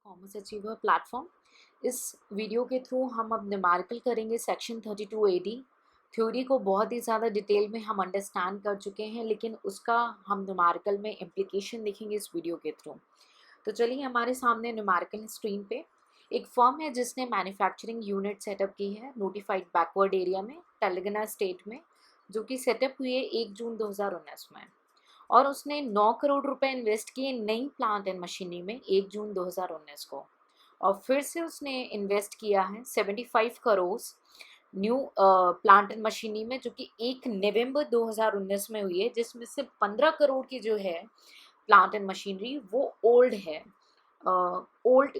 Commerce achiever platform. इस video के through हम अब न्यूमेरिकल करेंगे सेक्शन 32AD। थ्योरी को बहुत ही ज़्यादा डिटेल में हम अंडरस्टैंड कर चुके हैं, लेकिन उसका हम न्यूमेरिकल में इम्प्लीकेशन देखेंगे इस वीडियो के थ्रू। तो चलिए, हमारे सामने न्यूमेरिकल स्क्रीन पे एक फर्म है जिसने मैन्युफैक्चरिंग यूनिट सेटअप की है नोटिफाइड बैकवर्ड एरिया में तेलंगाना स्टेट में, जो कि सेटअप हुई है 1 जून 2019 में। और उसने 9 करोड़ रुपए इन्वेस्ट किए नई प्लांट एंड मशीनरी में 1 जून 2019 को। और फिर से उसने इन्वेस्ट किया है 75 crore new plant and machinery में, जो कि 1 नवंबर 2019 में हुई है, जिसमें से 15 करोड़ की जो है प्लांट एंड मशीनरी वो ओल्ड है, ओल्ड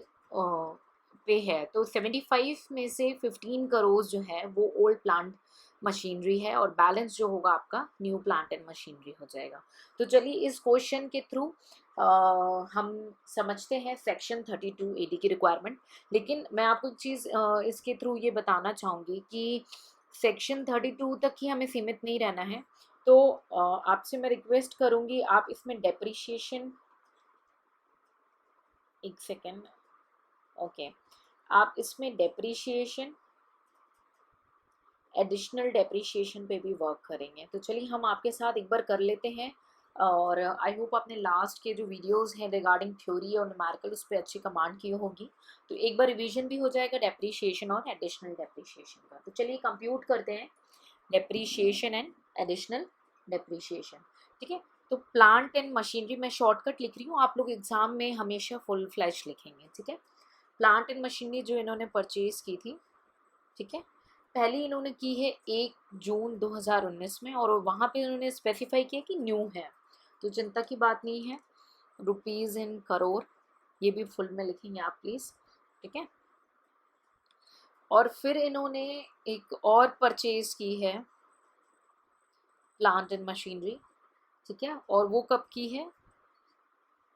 पे है। तो 75 में से 15 करोड़ जो है वो ओल्ड प्लांट मशीनरी है, और बैलेंस जो होगा आपका न्यू प्लांट एंड मशीनरी हो जाएगा। तो चलिए, इस क्वेश्चन के थ्रू हम समझते हैं सेक्शन 32AD की रिक्वायरमेंट। लेकिन मैं आपको एक चीज़ इसके थ्रू ये बताना चाहूँगी कि सेक्शन 32 तक ही हमें सीमित नहीं रहना है। तो आपसे मैं रिक्वेस्ट करूँगी, आप इसमें डेप्रिशिएशन, एक सेकेंड, ओके, आप इसमें डेप्रिशिएशन, एडिशनल डेप्रिशिएशन पे भी वर्क करेंगे। तो चलिए, हम आपके साथ एक बार कर लेते हैं। और आई होप आपने लास्ट के जो वीडियोस हैं रिगार्डिंग थ्योरी और न्यूमेरिकल उस पर अच्छी कमांड की होगी, तो एक बार रिवीजन भी हो जाएगा डेप्रिशिएशन और एडिशनल डेप्रिशिएशन का। तो चलिए कंप्यूट करते हैं डेप्रिशिएशन एंड एडिशनल डेप्रिशिएशन। ठीक है, तो प्लांट एंड मशीनरी में शॉर्टकट लिख रही हूँ, आप लोग एग्जाम में हमेशा फुल फ्लैश लिखेंगे। ठीक है, प्लांट एंड मशीनरी जो इन्होंने परचेज की थी, ठीक है, पहले इन्होंने की है 1 जून 2019 में, और वहाँ पे इन्होंने स्पेसिफाई किया कि न्यू है, तो चिंता की बात नहीं है। रुपीज़ इन करोड़, ये भी फुल में लिखेंगे आप प्लीज़। ठीक है, और फिर इन्होंने एक और परचेज की है प्लांट एंड मशीनरी। ठीक है, और वो कब की है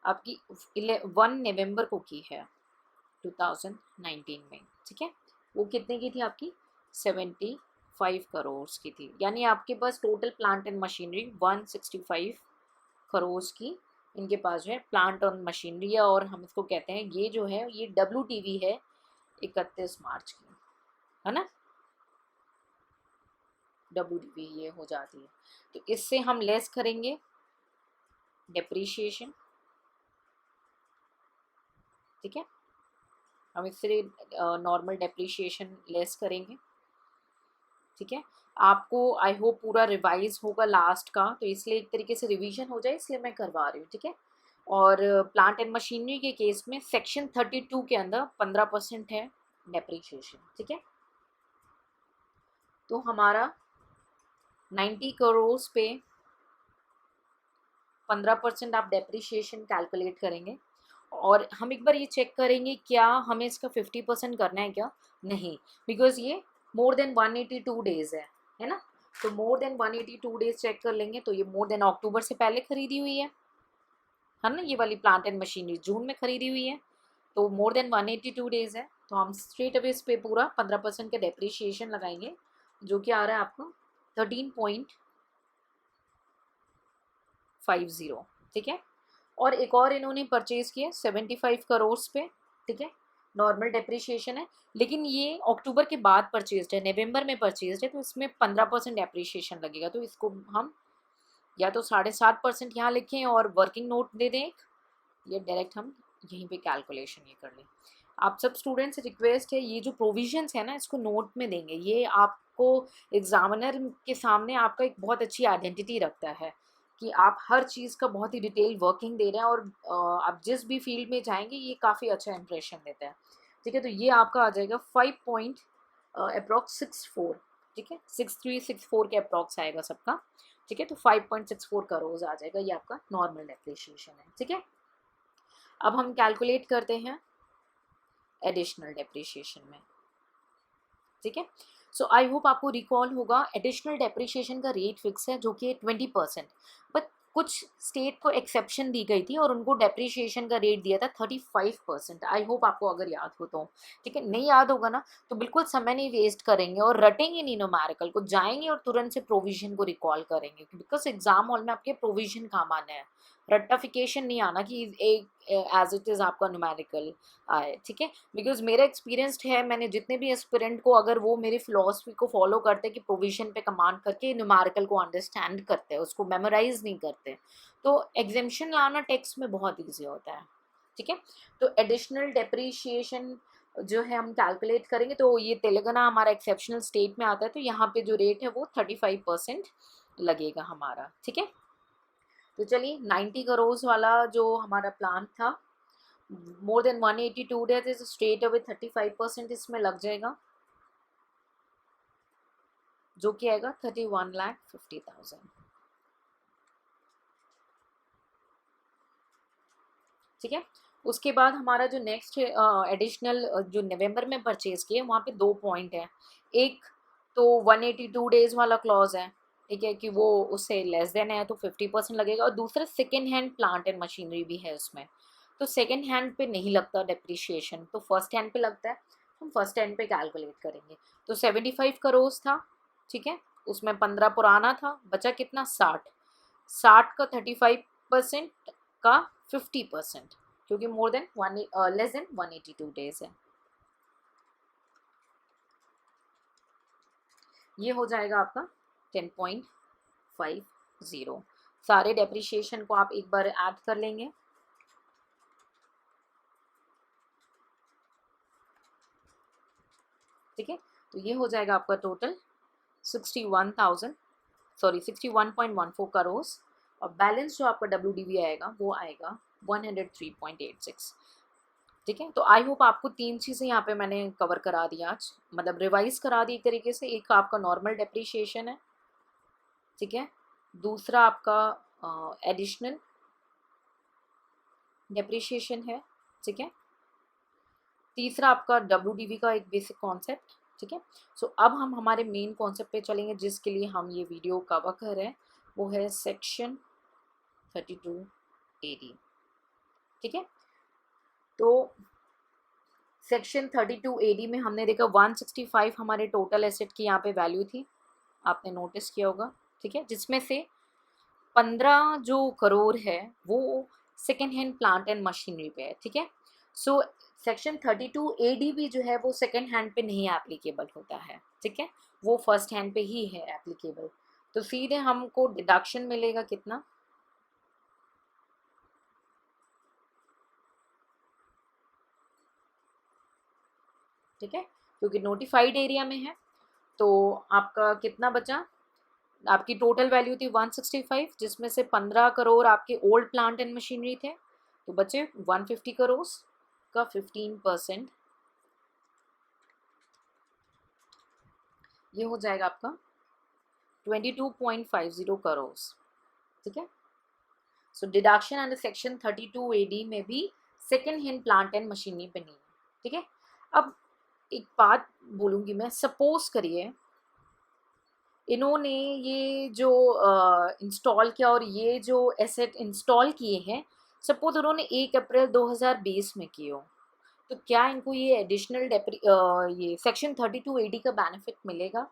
आपकी 1 नवंबर को की है 2019 में। ठीक है, वो कितने की थी आपकी 75 करोड़ की थी, यानी आपके पास total plant and machinery 165 crore की इनके पास जो है प्लांट और मशीनरी है। और हम इसको कहते हैं, ये जो है ये WTV है 31 मार्च की, है ना, WTV ये हो जाती है। तो इससे हम लेस करेंगे डेप्रीशिएशन। ठीक है, हम इससे नॉर्मल डेप्रीशिएशन लेस करेंगे। ठीक है, आपको आई होप पूरा रिवाइज होगा लास्ट का, तो इसलिए एक तरीके से रिवीजन हो जाए इसलिए मैं करवा रही हूँ। ठीक है, और प्लांट एंड मशीनरी के केस में सेक्शन 32 के अंदर 15% है डेप्रीशिएशन। ठीक है, तो हमारा 90 करोड़ पे 15% आप डेप्रीशिएशन कैलकुलेट करेंगे। और हम एक बार ये चेक करेंगे क्या हमें इसका 50% करना है क्या, नहीं, बिकॉज ये मोर देन 182 डेज है ना। तो मोर देन 182 डेज चेक कर लेंगे, तो ये मोर देन अक्टूबर से पहले खरीदी हुई है ना, ये वाली प्लांट एंड मशीनरी जून में खरीदी हुई है, तो मोर देन 182 डेज है। तो हम स्ट्रेट अवे इस पे पूरा 15% का डेप्रीशिएशन लगाएंगे, जो कि आ रहा है आपको 13.50। ठीक है, और एक और इन्होंने परचेज किया 75 करोड़ पे। ठीक है, नॉर्मल डेप्रिशिएशन है, लेकिन ये अक्टूबर के बाद परचेज है, नवंबर में परचेज है, तो इसमें 15% डेप्रिशिएशन लगेगा। तो इसको हम या तो 7.5% यहाँ लिखें और वर्किंग नोट दे दें, या डायरेक्ट हम यहीं पे कैलकुलेशन ये कर लें। आप सब स्टूडेंट से रिक्वेस्ट है, ये जो प्रोविजंस है ना इसको नोट में देंगे, ये आपको एग्जामिनर के सामने आपका एक बहुत अच्छी आइडेंटिटी रखता है कि आप हर चीज़ का बहुत ही डिटेल वर्किंग दे रहे हैं, और आप जिस भी फील्ड में जाएंगे ये काफ़ी अच्छा इंप्रेशन देता है। ठीक है, तो ये आपका आ जाएगा 5.64। ठीक है, 6364 के अप्रॉक्स आएगा सबका। ठीक है, तो 5.64 करोड़ आ जाएगा, ये आपका नॉर्मल डेप्रिशिएशन है। ठीक है, अब हम कैलकुलेट करते हैं एडिशनल डेप्रिशिएशन में। ठीक है, सो आई होप आपको रिकॉल होगा, एडिशनल डेप्रिशिएशन का रेट फिक्स है जो कि 20%, बट कुछ स्टेट को एक्सेप्शन दी गई थी और उनको डेप्रिशिएशन का रेट दिया था 35%। आई होप आपको अगर याद हो तो। ठीक है, नहीं याद होगा ना तो बिल्कुल समय नहीं वेस्ट करेंगे और रटेंगे नहीं न्यूमेरिकल को, जाएंगे और तुरंत से प्रोविजन को रिकॉल करेंगे, बिकॉज एग्जाम हॉल में आपके प्रोविजन काम आना रट्टाफिकेशन नहीं आना कि एक एज इट इज़ आपका न्यूमेरिकल आए, ठीक है। बिकॉज मेरा एक्सपीरियंस्ड है, मैंने जितने भी एस्पिरेंट को, अगर वो मेरी फिलॉसफी को फॉलो करते कि प्रोविजन पे कमांड करके न्यूमेरिकल को अंडरस्टैंड करते हैं, उसको मेमोराइज नहीं करते, तो एग्जेम्पशन लाना टेक्स्ट में बहुत ईजी होता है, ठीक है। तो एडिशनल डेप्रीशिएशन जो है हम कैलकुलेट करेंगे, तो ये तेलंगाना हमारा एक्सेप्शनल स्टेट में आता है, तो यहाँ पे जो रेट है वो 35% लगेगा हमारा, ठीक है। तो चलिए 90 करोड़ वाला जो हमारा प्लान था, more than 182 days is straight away 35% इसमें लग जाएगा, जो कि आएगा 31,50,000, ठीक है। उसके बाद हमारा जो नेक्स्ट एडिशनल जो नवंबर में परचेज किए, वहाँ पे 2 पॉइंट है। एक तो 182 डेज वाला क्लॉज है, ठीक है, कि वो उससे लेस देन है तो 50% लगेगा, और दूसरा second hand plant and machinery भी है उसमें, तो सेकेंड हैंड पे नहीं लगता डेप्रिशिएशन, तो फर्स्ट हैंड पे लगता है, हम फर्स्ट हैंड पे कैलकुलेट करेंगे। तो 75 करोड़ था, ठीक है, उसमें 15 पुराना था, बचा कितना 60, 60 का 35% का 50%, क्योंकि more than less than 182 days है। ये हो जाएगा आपका 10.50। सारे डेप्रिशिएशन को आप एक बार ऐड कर लेंगे, ठीक है। तो ये हो जाएगा आपका टोटल 61 करोड़, और बैलेंस जो आपका WDV आएगा वो आएगा 103.86, ठीक है। तो आई होप आपको 3 चीज़ें यहाँ पे मैंने कवर करा दी आज, मतलब रिवाइज करा दी एक तरीके से। एक आपका नॉर्मल डेप्रिशिएशन है, ठीक है, दूसरा आपका एडिशनल डेप्रिशिएशन है, ठीक है, तीसरा आपका WDV का एक बेसिक कॉन्सेप्ट, ठीक है। सो अब हम हमारे मेन कॉन्सेप्ट पे चलेंगे, जिसके लिए हम ये वीडियो कवर कर रहे हैं, वो है सेक्शन 32AD, ठीक है। तो सेक्शन 32AD में हमने देखा 165 हमारे टोटल एसेट की यहाँ पे वैल्यू थी, आपने नोटिस किया होगा, ठीक है, जिसमें से 15 जो करोड़ है वो second hand plant and machinery पे है, ठीक है। सो सेक्शन 32AD भी जो है वो सेकेंड हैंड पे नहीं एप्लीकेबल होता है, ठीक है, वो फर्स्ट हैंड पे ही है एप्लीकेबल। तो सीधे हमको डिडक्शन मिलेगा कितना, ठीक है, क्योंकि नोटिफाइड एरिया में है, तो आपका कितना बचा, आपकी टोटल वैल्यू थी 165, जिसमें से 15 करोड़ आपके ओल्ड प्लांट एंड मशीनरी थे, तो बचे 150 करोड़ का 15%, ये हो जाएगा आपका 22.50 करोड़, ठीक है। सो डिडक्शन अंडर सेक्शन 32AD में भी second hand plant and machinery पे नहीं है, ठीक है। अब एक बात बोलूँगी मैं, सपोज करिए इन्होंने ये जो इंस्टॉल किया और ये जो एसेट इंस्टॉल किए हैं, सपोज उन्होंने 1 अप्रैल 2020 में किए हो, तो क्या इनको ये एडिशनल ये सेक्शन 32AD का बेनिफिट मिलेगा?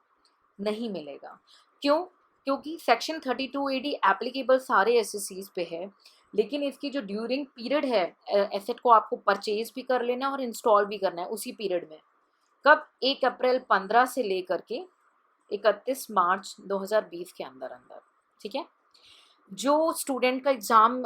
नहीं मिलेगा। क्यों? क्योंकि सेक्शन 32AD एप्लीकेबल सारे एसएससीज पे है, लेकिन इसकी जो ड्यूरिंग पीरियड है, एसेट को आपको परचेज भी कर लेना और इंस्टॉल भी करना है उसी पीरियड में। कब? 1 अप्रैल 15 से लेकर के 31 मार्च 2020 के अंदर अंदर, ठीक है। जो स्टूडेंट का एग्ज़ाम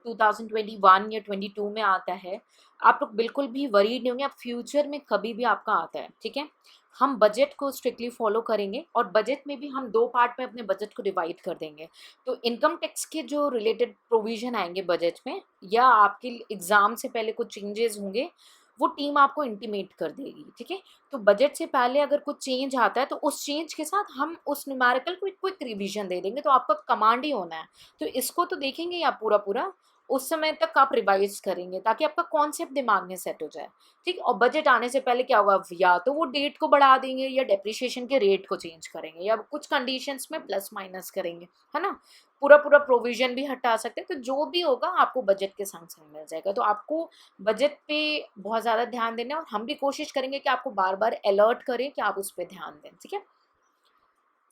2021 या 22 में आता है, आप लोग बिल्कुल भी वरीड नहीं होंगे, आप फ्यूचर में कभी भी आपका आता है, ठीक है। हम बजट को स्ट्रिक्टली फॉलो करेंगे, और बजट में भी हम 2 पार्ट में अपने बजट को डिवाइड कर देंगे। तो इनकम टैक्स के जो रिलेटेड प्रोविज़न आएंगे बजट में, या आपके एग्ज़ाम से पहले कुछ चेंजेस होंगे, वो टीम आपको इंटीमेट कर देगी, ठीक है। तो बजट से पहले अगर कुछ चेंज आता है, तो उस चेंज के साथ हम उस न्यूमेरिकल को एक क्विक रिवीजन दे देंगे, तो आपका कमांड ही होना है। तो इसको तो देखेंगे आप पूरा पूरा, उस समय तक आप रिवाइज करेंगे ताकि आपका कॉन्सेप्ट दिमाग में सेट हो जाए, ठीक। और बजट आने से पहले क्या होगा, या तो वो डेट को बढ़ा देंगे, या डेप्रिशिएशन के रेट को चेंज करेंगे, या कुछ कंडीशंस में प्लस माइनस करेंगे, है ना। पूरा पूरा प्रोविजन भी हटा सकते हैं, तो जो भी होगा आपको बजट के संग संग मिल जाएगा। तो आपको बजट पे बहुत ज़्यादा ध्यान देना है, और हम भी कोशिश करेंगे कि आपको बार बार अलर्ट करें कि आप उस पर ध्यान दें, ठीक है।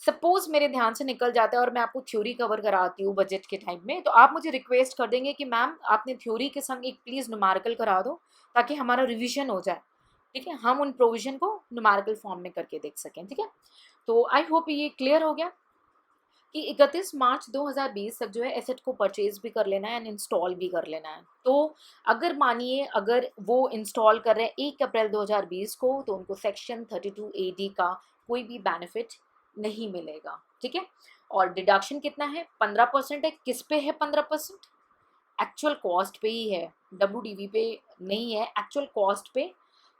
सपोज मेरे ध्यान से निकल जाता है और मैं आपको थ्योरी कवर कराती हूँ बजट के टाइम में, तो आप मुझे रिक्वेस्ट कर देंगे कि मैम आपने थ्योरी के संग एक प्लीज़ न्यूमेरिकल करा दो ताकि हमारा रिवीजन हो जाए। ठीक है, हम उन प्रोविजन को न्यूमेरिकल फॉर्म में करके देख सकें। ठीक है, तो आई होप ये क्लियर हो गया कि 31 मार्च 2020 तक जो है एसेट को परचेज भी कर लेना है एंड इंस्टॉल भी कर लेना है। तो अगर मानिए अगर वो इंस्टॉल कर रहे हैं 1 अप्रैल 2020 को, तो उनको सेक्शन 32AD का कोई भी बेनिफिट नहीं मिलेगा। ठीक है, और डिडक्शन कितना है? 15% है। किस पे है 15%? एक्चुअल कॉस्ट पे ही है, WDV पे नहीं है, एक्चुअल कॉस्ट पे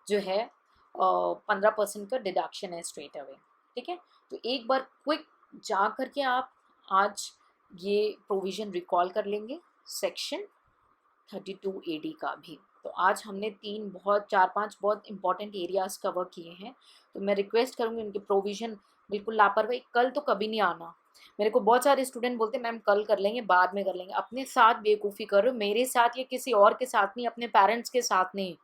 जो है 15% का डिडक्शन है स्ट्रेट अवे। ठीक है, तो एक बार क्विक जा करके आप आज ये प्रोविज़न रिकॉल कर लेंगे, सेक्शन 32AD का भी। तो आज हमने 4-5 बहुत इंपॉर्टेंट एरियाज़ कवर किए हैं। तो मैं रिक्वेस्ट करूँगी उनके प्रोविज़न बिल्कुल लापरवाही कल तो कभी नहीं आना। मेरे को बहुत सारे स्टूडेंट बोलते हैं मैम कल कर लेंगे, बाद में कर लेंगे। अपने साथ बेवकूफ़ी कर रहे हो, मेरे साथ या किसी और के साथ नहीं, अपने पेरेंट्स के साथ नहीं।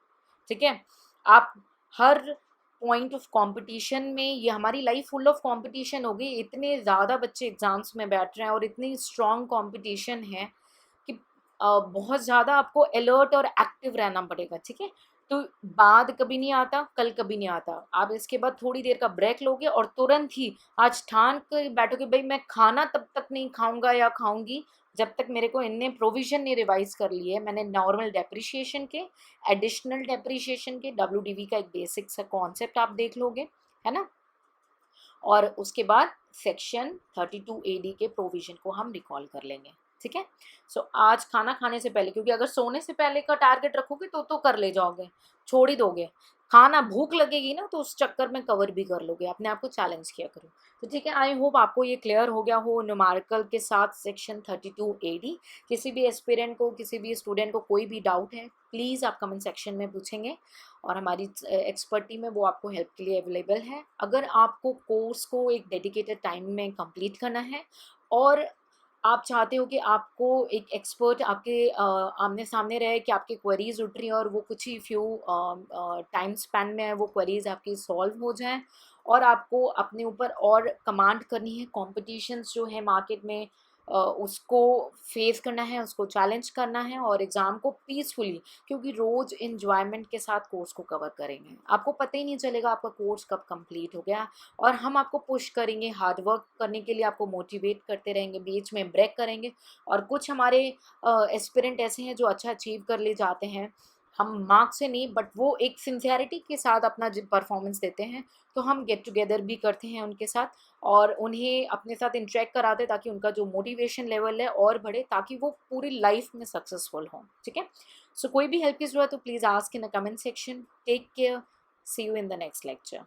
ठीक है, आप हर पॉइंट ऑफ कंपटीशन में, ये हमारी लाइफ फुल ऑफ कंपटीशन हो गई। इतने ज़्यादा बच्चे एग्जाम्स में बैठ रहे हैं और इतनी स्ट्रॉन्ग कंपटीशन है कि बहुत ज़्यादा आपको अलर्ट और एक्टिव रहना पड़ेगा। ठीक है, तो बाद कभी नहीं आता, कल कभी नहीं आता। आप इसके बाद थोड़ी देर का ब्रेक लोगे और तुरंत ही आज ठान कर बैठोगे भाई मैं खाना तब तक नहीं खाऊंगा या खाऊंगी जब तक मेरे को इनने प्रोविजन नहीं रिवाइज कर लिए। मैंने नॉर्मल डेप्रिशिएशन के, एडिशनल डेप्रिशिएशन के, WDV का एक बेसिक सा कॉन्सेप्ट आप देख लोगे, है ना। और उसके बाद सेक्शन 32AD के प्रोविजन को हम रिकॉल कर लेंगे। ठीक है, सो आज खाना खाने से पहले, क्योंकि अगर सोने से पहले का टारगेट रखोगे तो कर ले जाओगे, छोड़ ही दोगे। खाना भूख लगेगी ना तो उस चक्कर में कवर भी कर लोगे। अपने आप को चैलेंज किया करो। तो ठीक है, आई होप आपको ये क्लियर हो गया हो न्यूमेरिकल के साथ सेक्शन 32AD। किसी भी एस्पिरेंट को, किसी भी स्टूडेंट को कोई भी डाउट है प्लीज़ आप कमेंट सेक्शन में पूछेंगे और हमारी एक्सपर्ट टीम है वो आपको हेल्प के लिए अवेलेबल है। अगर आपको कोर्स को एक डेडिकेटेड टाइम में कंप्लीट करना है और आप चाहते हो कि आपको एक एक्सपर्ट आपके आमने सामने रहे कि आपकी क्वेरीज उठ रही हैं और वो कुछ ही फ्यू टाइम स्पैन में वो क्वेरीज आपकी सॉल्व हो जाएं, और आपको अपने ऊपर और कमांड करनी है, कॉम्पिटिशन्स जो है मार्केट में उसको फेस करना है, उसको चैलेंज करना है और एग्ज़ाम को पीसफुली, क्योंकि रोज़ इन्जॉयमेंट के साथ कोर्स को कवर करेंगे। आपको पता ही नहीं चलेगा आपका कोर्स कब कंप्लीट हो गया। और हम आपको पुश करेंगे, हार्ड वर्क करने के लिए आपको मोटिवेट करते रहेंगे, बीच में ब्रेक करेंगे। और कुछ हमारे एस्पिरेंट ऐसे हैं जो अच्छा अचीव कर ले जाते हैं, हम मार्क्स से नहीं बट वो एक सिंसियरिटी के साथ अपना परफॉर्मेंस देते हैं। तो हम गेट टुगेदर भी करते हैं उनके साथ और उन्हें अपने साथ इंटरेक्ट कराते ताकि उनका जो मोटिवेशन लेवल है और बढ़े, ताकि वो पूरी लाइफ में सक्सेसफुल हों। ठीक है, सो कोई भी हेल्प की ज़रूरत हो please ask in the comment section. Take care, see you in the next lecture.